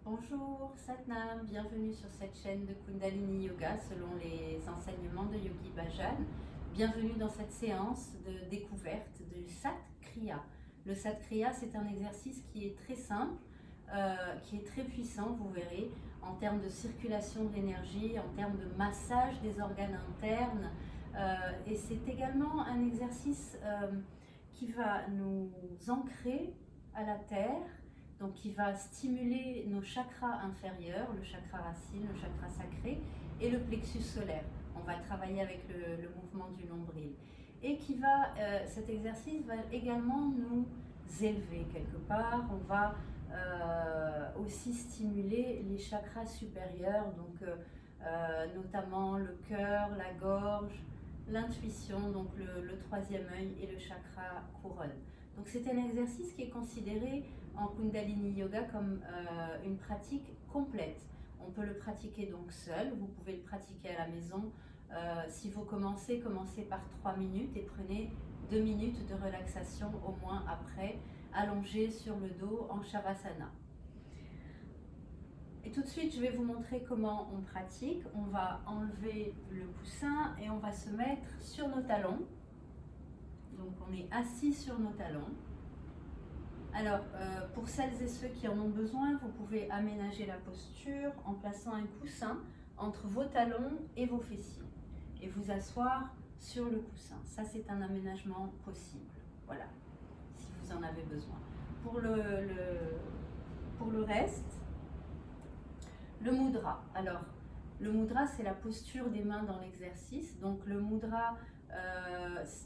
Bonjour Satnam, bienvenue sur cette chaîne de Kundalini Yoga selon les enseignements de Yogi Bhajan. Bienvenue dans cette séance de découverte du Sat Kriya. Le Sat Kriya, c'est un exercice qui est très simple, qui est très puissant, vous verrez, en termes de circulation de l'énergie, en termes de massage des organes internes. Et c'est également un exercice qui va nous ancrer à la terre, donc qui va stimuler nos chakras inférieurs, le chakra racine, le chakra sacré et le plexus solaire. On va travailler avec le mouvement du nombril. Et cet exercice va également nous élever quelque part. On va aussi stimuler les chakras supérieurs, donc notamment le cœur, la gorge, l'intuition, donc le troisième œil et le chakra couronne. Donc c'est un exercice qui est considéré en Kundalini Yoga comme une pratique complète. On peut le pratiquer donc seul, vous pouvez le pratiquer à la maison. Si vous commencez par 3 minutes et prenez 2 minutes de relaxation au moins après, allongé sur le dos en Shavasana. Et tout de suite, je vais vous montrer comment on pratique. On va enlever le coussin et on va se mettre sur nos talons. Donc on est assis sur nos talons. Alors, pour celles et ceux qui en ont besoin, vous pouvez aménager la posture en plaçant un coussin entre vos talons et vos fessiers et vous asseoir sur le coussin. Ça, c'est un aménagement possible. Voilà, si vous en avez besoin. Pour le reste, le mudra. Alors, le mudra, c'est la posture des mains dans l'exercice. Donc, le mudra,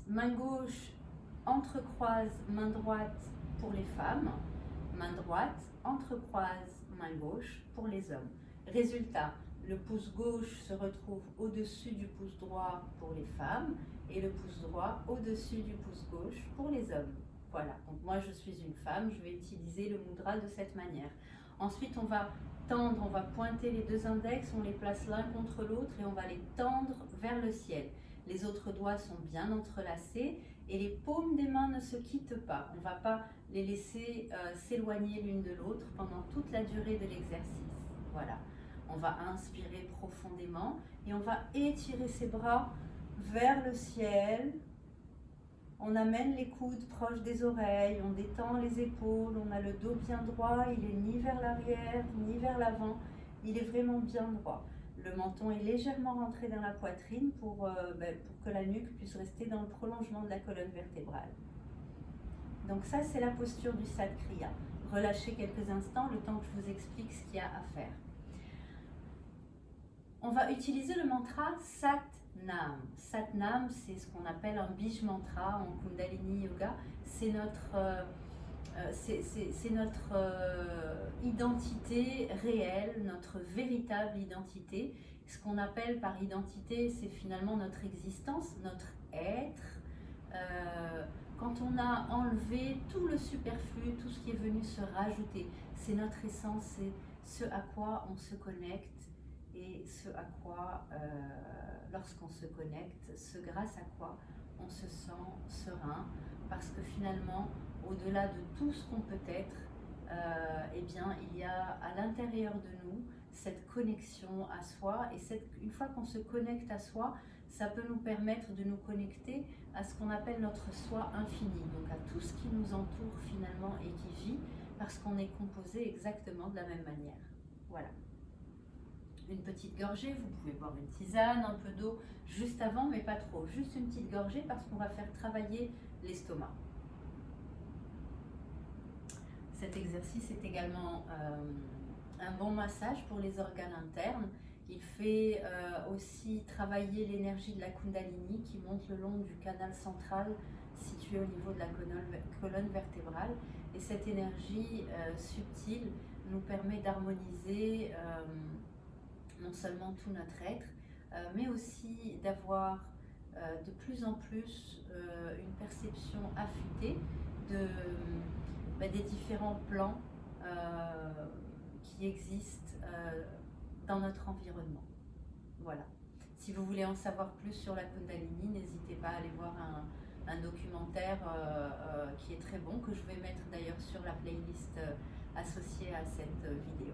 main gauche entrecroise, main droite pour les femmes, main droite entrecroise, main gauche pour les hommes. Résultat, le pouce gauche se retrouve au-dessus du pouce droit pour les femmes et le pouce droit au-dessus du pouce gauche pour les hommes. Voilà, donc moi je suis une femme, je vais utiliser le mudra de cette manière. Ensuite on va tendre, on va pointer les deux index, on les place l'un contre l'autre et on va les tendre vers le ciel. Les autres doigts sont bien entrelacés et les paumes des mains ne se quittent pas. On ne va pas les laisser s'éloigner l'une de l'autre pendant toute la durée de l'exercice. Voilà. On va inspirer profondément et on va étirer ses bras vers le ciel. On amène les coudes proches des oreilles, on détend les épaules, on a le dos bien droit, il est ni vers l'arrière ni vers l'avant, il est vraiment bien droit. Le menton est légèrement rentré dans la poitrine pour que la nuque puisse rester dans le prolongement de la colonne vertébrale. Donc ça, c'est la posture du Sat Kriya. Relâchez quelques instants, le temps que je vous explique ce qu'il y a à faire. On va utiliser le mantra Sat Nam. Sat Nam, c'est ce qu'on appelle un bij mantra en Kundalini Yoga. C'est notre identité réelle, notre véritable identité. Ce qu'on appelle par identité, c'est finalement notre existence, notre être. Quand on a enlevé tout le superflu, tout ce qui est venu se rajouter, c'est notre essence, c'est ce à quoi on se connecte et ce à quoi, lorsqu'on se connecte, ce grâce à quoi on se sent serein, parce que finalement, au-delà de tout ce qu'on peut être, eh bien, il y a à l'intérieur de nous cette connexion à soi, et une fois qu'on se connecte à soi, ça peut nous permettre de nous connecter à ce qu'on appelle notre soi infini, donc à tout ce qui nous entoure finalement et qui vit, parce qu'on est composé exactement de la même manière. Voilà. Une petite gorgée, vous pouvez boire une tisane, un peu d'eau juste avant, mais pas trop, juste une petite gorgée parce qu'on va faire travailler l'estomac. Cet exercice est également un bon massage pour les organes internes. Il fait aussi travailler l'énergie de la Kundalini qui monte le long du canal central situé au niveau de la colonne vertébrale. Et cette énergie subtile nous permet d'harmoniser non seulement tout notre être, mais aussi d'avoir de plus en plus une perception affûtée des différents plans qui existent dans notre environnement. Voilà. Si vous voulez en savoir plus sur la Kundalini, n'hésitez pas à aller voir un documentaire qui est très bon, que je vais mettre d'ailleurs sur la playlist associée à cette vidéo.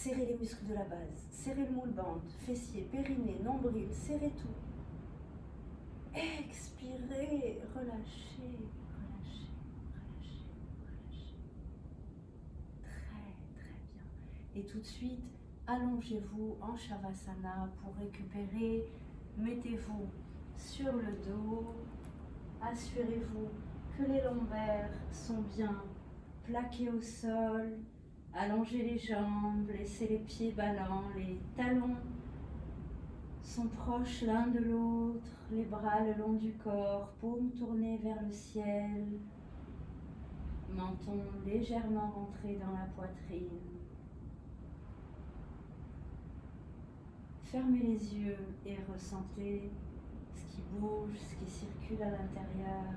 Serrez les muscles de la base, serrez le moule bande, fessier, périnée, nombril, serrez tout. Expirez, relâchez, relâchez, relâchez, relâchez. Très, très bien. Et tout de suite, allongez-vous en Shavasana pour récupérer. Mettez-vous sur le dos. Assurez-vous que les lombaires sont bien plaqués au sol. Allongez les jambes, laissez les pieds ballants, les talons sont proches l'un de l'autre, les bras le long du corps, paumes tournées vers le ciel, menton légèrement rentré dans la poitrine. Fermez les yeux et ressentez ce qui bouge, ce qui circule à l'intérieur.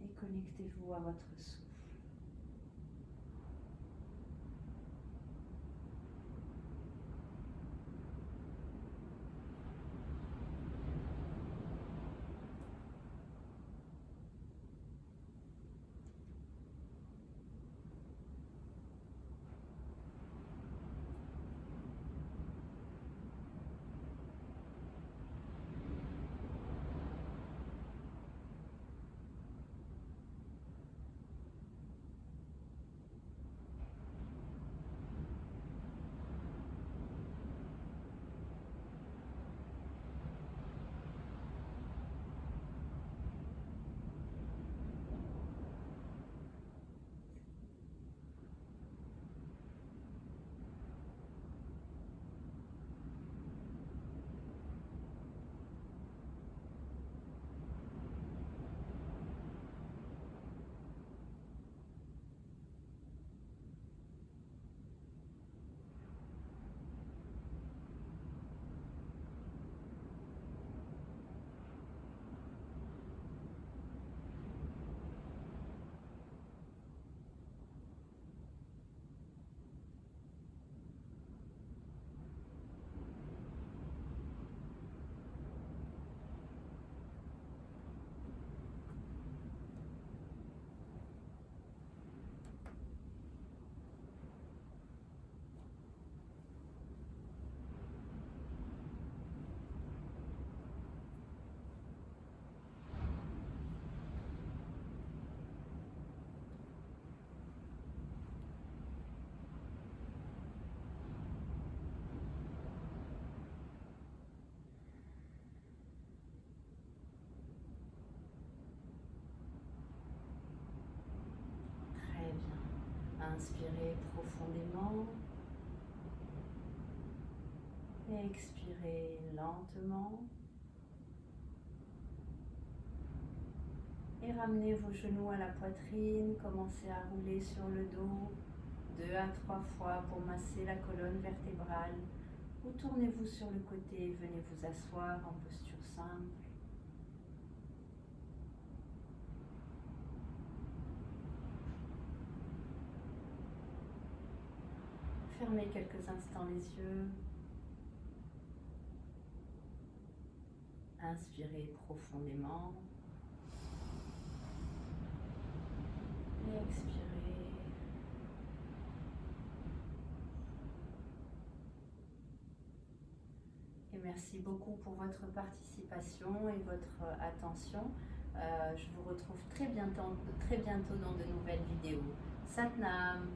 Et connectez-vous à votre souffle. Inspirez profondément et expirez lentement. Et ramenez vos genoux à la poitrine, commencez à rouler sur le dos 2 à 3 fois pour masser la colonne vertébrale. Ou tournez-vous sur le côté, venez vous asseoir en posture simple. Fermez quelques instants les yeux. Inspirez profondément. Et expirez. Et merci beaucoup pour votre participation et votre attention. Je vous retrouve très bientôt dans de nouvelles vidéos. Satnam!